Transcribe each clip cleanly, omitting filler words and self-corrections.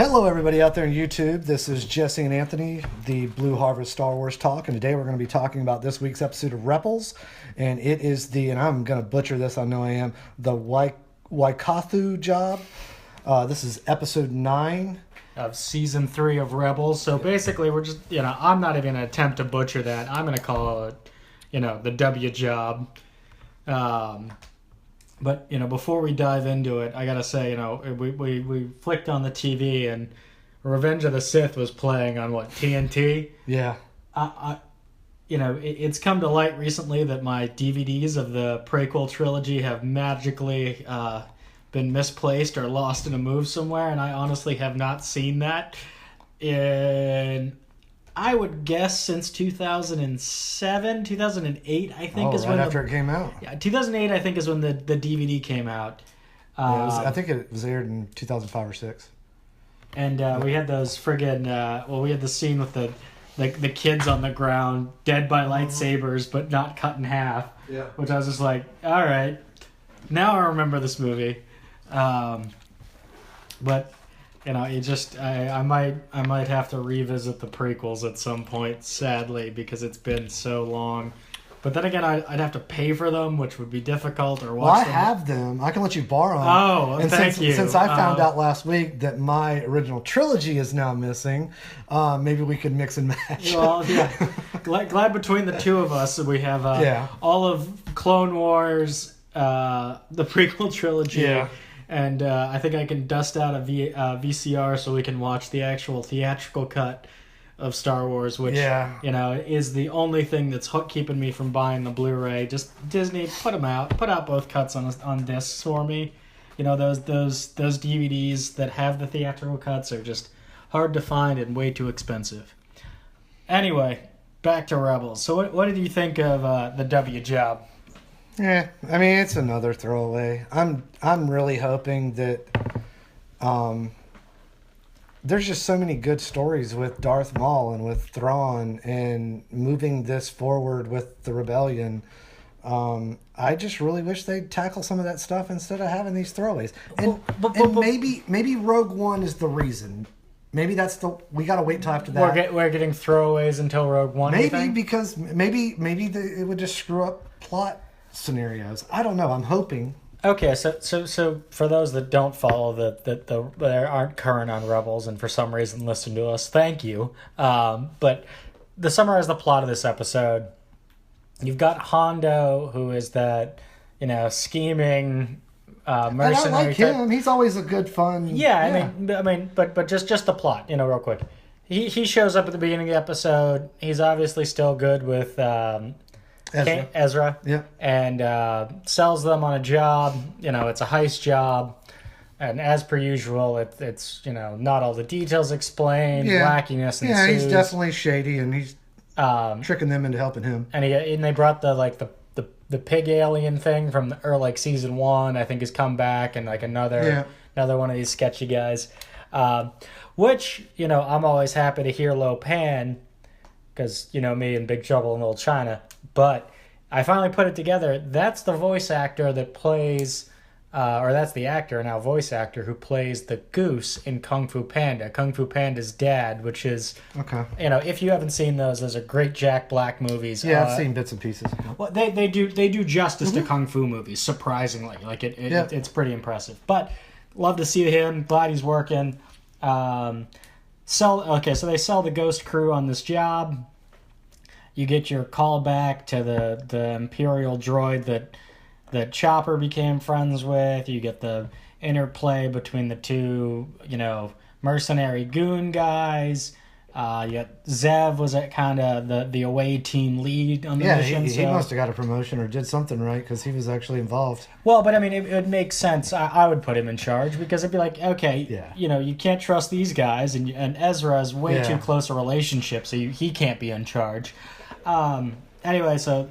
Hello, everybody out there on YouTube. This is Jesse and Anthony, the Blue Harvest Star Wars Talk, and today we're going to be talking about this week's episode of Rebels, and it is and I'm going to butcher this, I know I am, the Wynkahthu Job. This is episode 9 of season 3 of Rebels. So basically, we're just, I'm not even going to attempt to butcher that. I'm going to call it, the W Job. But, before we dive into it, I got to say, we flicked on the TV and Revenge of the Sith was playing on, TNT? Yeah. It's come to light recently that my DVDs of the prequel trilogy have magically been misplaced or lost in a move somewhere, and I honestly have not seen that in, I would guess, since 2007, 2008, I think is right when after it came out. Yeah, 2008, I think, is when the DVD came out. I think it was aired in 2005 or 6. And we had those friggin', we had the scene with the kids on the ground, dead by lightsabers, but not cut in half. Yeah. Which I was just like, all right, now I remember this movie. But I might have to revisit the prequels at some point, sadly, because it's been so long. But then again, I'd have to pay for them, which would be difficult, or watch them. I have them. I can let you borrow them. Oh, and thank you. Since I found out last week that my original trilogy is now missing, maybe we could mix and match. Well, yeah. Glad between the two of us we have all of Clone Wars, the prequel trilogy. Yeah. And I think I can dust out a VCR so we can watch the actual theatrical cut of Star Wars, which is the only thing that's keeping me from buying the Blu-ray. Just Disney, put out both cuts on discs for me. Those DVDs that have the theatrical cuts are just hard to find and way too expensive. Anyway, back to Rebels. So what did you think of the W Job? Yeah, I mean, it's another throwaway. I'm really hoping that there's just so many good stories with Darth Maul and with Thrawn and moving this forward with the rebellion. I just really wish they'd tackle some of that stuff instead of having these throwaways. And maybe Rogue One is the reason. Maybe we gotta wait till after that. We're getting throwaways until Rogue One. Maybe because maybe it would just screw up plot scenarios. I don't know. I'm hoping. Okay, so for those that don't follow that aren't current on Rebels and for some reason listen to us, thank you. But to summarize the plot of this episode, you've got Hondo, who is that scheming mercenary. And I like him. He's always a good fun. Yeah, I mean, but just the plot, real quick. He shows up at the beginning of the episode. He's obviously still good with Ezra. Yeah. And sells them on a job. It's a heist job. And as per usual, it's not all the details explained. Wackiness ensues. Yeah, he's definitely shady, and he's tricking them into helping him. And they brought the pig alien thing from season 1, I think, has come back, and another one of these sketchy guys. Which, I'm always happy to hear Lo Pan, because, me and Big Trouble in Little China. But I finally put it together. That's the voice actor that plays, or that's the actor, now voice actor, who plays the goose in Kung Fu Panda. Kung Fu Panda's dad, which is, if you haven't seen those are great Jack Black movies. Yeah, I've seen bits and pieces. Well, they do justice to Kung Fu movies, surprisingly. It's pretty impressive. But love to see him. Glad he's working. So they sell the Ghost crew on this job. You get your call back to the Imperial droid that Chopper became friends with. You get the interplay between the two, mercenary goon guys. Yet Zev was kind of the away team lead on the mission. He must have got a promotion or did something right because he was actually involved. Well, but I mean, it makes sense. I would put him in charge because it'd be like, okay, you can't trust these guys, and Ezra has way too close a relationship, so he can't be in charge. Anyway, so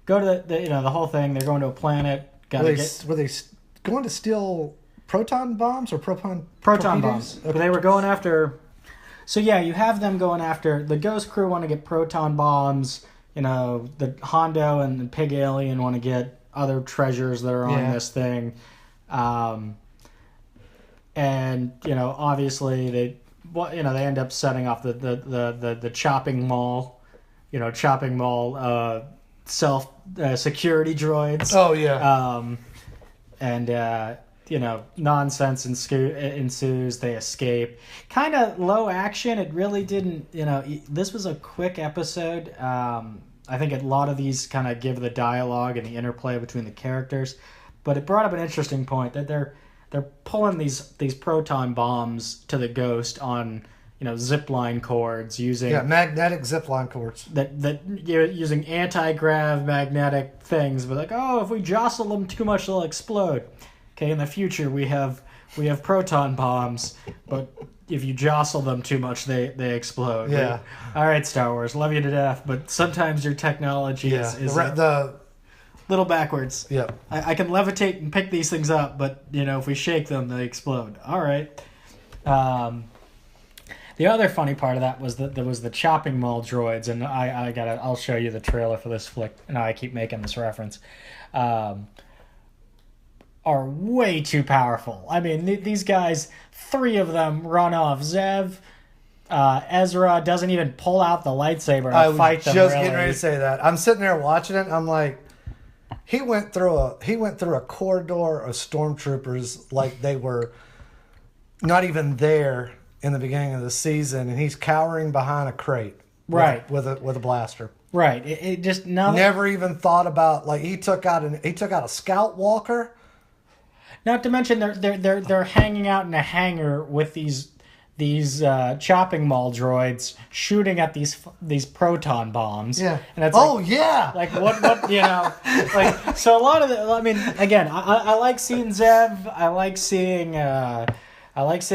go to the whole thing. They're going to a planet. Were they going to steal proton bombs or proton bombs? Okay. But they were going after. So you have them going after the Ghost crew. Want to get proton bombs. The Hondo and the pig alien want to get other treasures that are on this thing. and obviously they end up setting off the chopping mall, self security droids. Oh yeah. And nonsense ensues. They escape. Kind of low action. It really didn't. This was a quick episode. I think a lot of these kind of give the dialogue and the interplay between the characters, but it brought up an interesting point that they're pulling these proton bombs to the Ghost on zipline cords using magnetic zipline cords that using anti-grav magnetic things. But like, oh, if we jostle them too much, they'll explode. Okay, in the future we have proton bombs, but if you jostle them too much, they explode. Yeah. All right, Star Wars, love you to death, but sometimes your technology is the little backwards. Yeah. I can levitate and pick these things up, but if we shake them, they explode. All right. The other funny part of that was that there was the chopping mall droids, and I'll show you the trailer for this flick. And I keep making this reference. Are way too powerful. I mean, these guys, 3 of them run off Zev. Ezra doesn't even pull out the lightsaber and fight them. I was just getting ready to say that. I'm sitting there watching it. I'm like, he went through a corridor of stormtroopers like they were not even there in the beginning of the season, and he's cowering behind a crate, right, with a blaster. Right. It just never even thought about, like, he took out a scout walker. Not to mention they're hanging out in a hangar with these chopping mall droids shooting at these proton bombs. Yeah. And it's like what like, so a lot of I mean, again, I like seeing Zev. I like seeing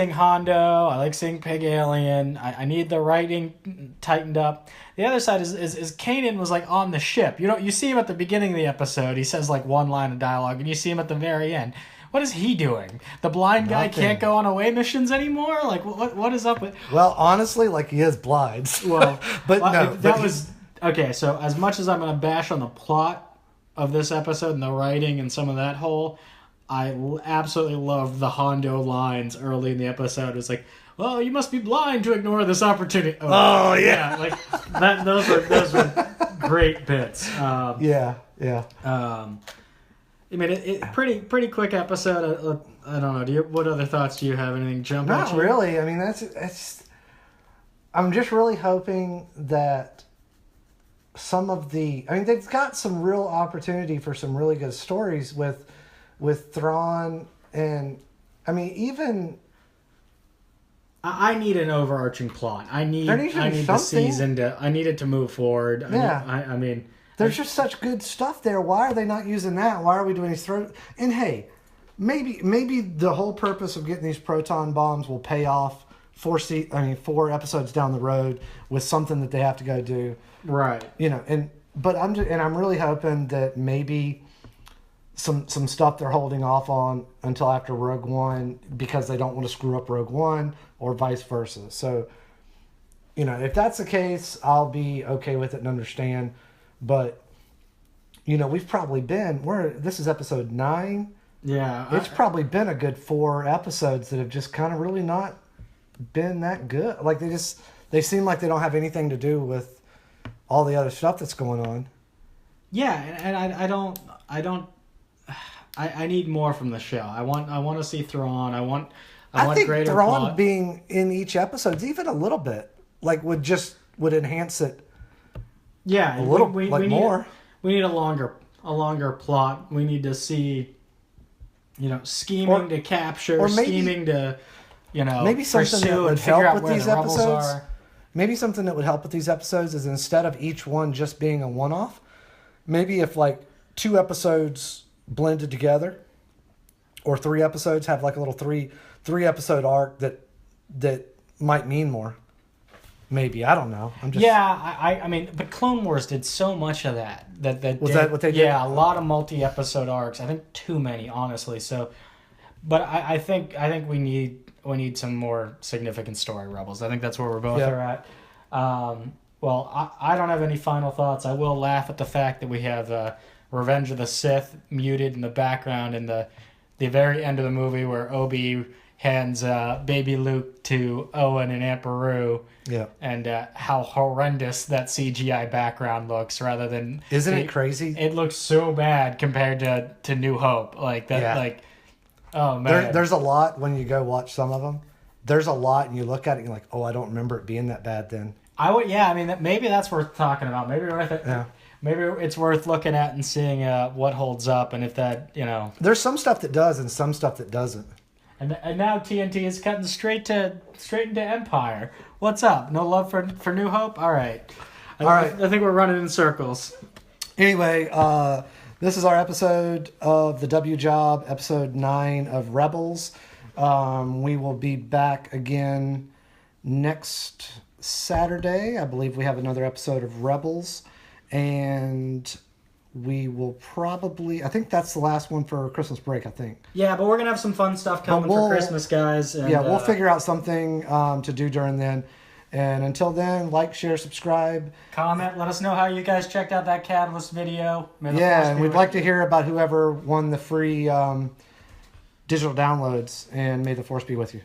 Hondo. I like seeing Pig Alien. I need the writing tightened up. The other side is Kanon was like on the ship. You see him at the beginning of the episode. He says like one line of dialogue, and you see him at the very end. What is he doing? The blind guy can't go on away missions anymore? Like, what is up with... Well, honestly, like, he has blinds. Well, but no. That was... Okay, so as much as I'm going to bash on the plot of this episode and the writing and some of that whole, I absolutely loved the Hondo lines early in the episode. It's like, well, you must be blind to ignore this opportunity. Oh yeah. Like, that. Those were great bits. Yeah. I mean, it pretty quick episode. I don't know. What other thoughts do you have? Anything jump out? Not really. I mean, that's. I'm just really hoping that some of the. I mean, they've got some real opportunity for some really good stories with Thrawn, and I mean, even. I need an overarching plot. I need the season to. I need it to move forward. I mean. There's just such good stuff there. Why are they not using that? Why are we doing these And hey, maybe the whole purpose of getting these proton bombs will pay off 4 episodes down the road with something that they have to go do. Right. But I'm really hoping that maybe some stuff they're holding off on until after Rogue One because they don't want to screw up Rogue One or vice versa. So, if that's the case, I'll be okay with it and understand. But, we've probably been... This is episode 9. Yeah. It's probably been a good 4 episodes that have just kind of really not been that good. Like, they seem like they don't have anything to do with all the other stuff that's going on. Yeah, and I need more from the show. I want to see Thrawn. I think greater Thrawn plot. Being in each episode, even a little bit, like, would enhance it. Yeah, a little more. We need a longer plot. We need to see, scheming to capture, or maybe, scheming to, maybe something that would help with these episodes. Maybe something that would help with these episodes is instead of each one just being a one-off, maybe if like 2 episodes blended together, or 3 episodes have like a little three episode arc that might mean more. Maybe, I don't know. I mean, but Clone Wars did so much of that. That what they did? Yeah, a lot of multi-episode arcs. I think too many, honestly. So, but I think we need some more significant story, Rebels. I think that's where we're both are at. Well, I don't have any final thoughts. I will laugh at the fact that we have Revenge of the Sith muted in the background in the very end of the movie where Obi hands baby Luke to Owen and Aunt Beru. Yeah. And how horrendous that CGI background looks rather than... Isn't it crazy? It looks so bad compared to New Hope. Like, that, Yeah. Oh, man. There's a lot when you go watch some of them. There's a lot, and you look at it, and you're like, oh, I don't remember it being that bad then. Maybe that's worth talking about. Maybe worth it. Yeah. Maybe it's worth looking at and seeing what holds up, and if that, There's some stuff that does and some stuff that doesn't. And now TNT is cutting straight into Empire. What's up? No love for New Hope? All right. I think we're running in circles. Anyway, this is our episode of the W Job, episode 9 of Rebels. We will be back again next Saturday. I believe we have another episode of Rebels. And we will probably... I think that's the last one for Christmas break, I think. Yeah, but we're going to have some fun stuff coming for Christmas, guys. And, we'll figure out something to do during then. And until then, like, share, subscribe. Comment. Let us know how you guys checked out that Catalyst video. And we'd like to hear about whoever won the free digital downloads. And may the Force be with you.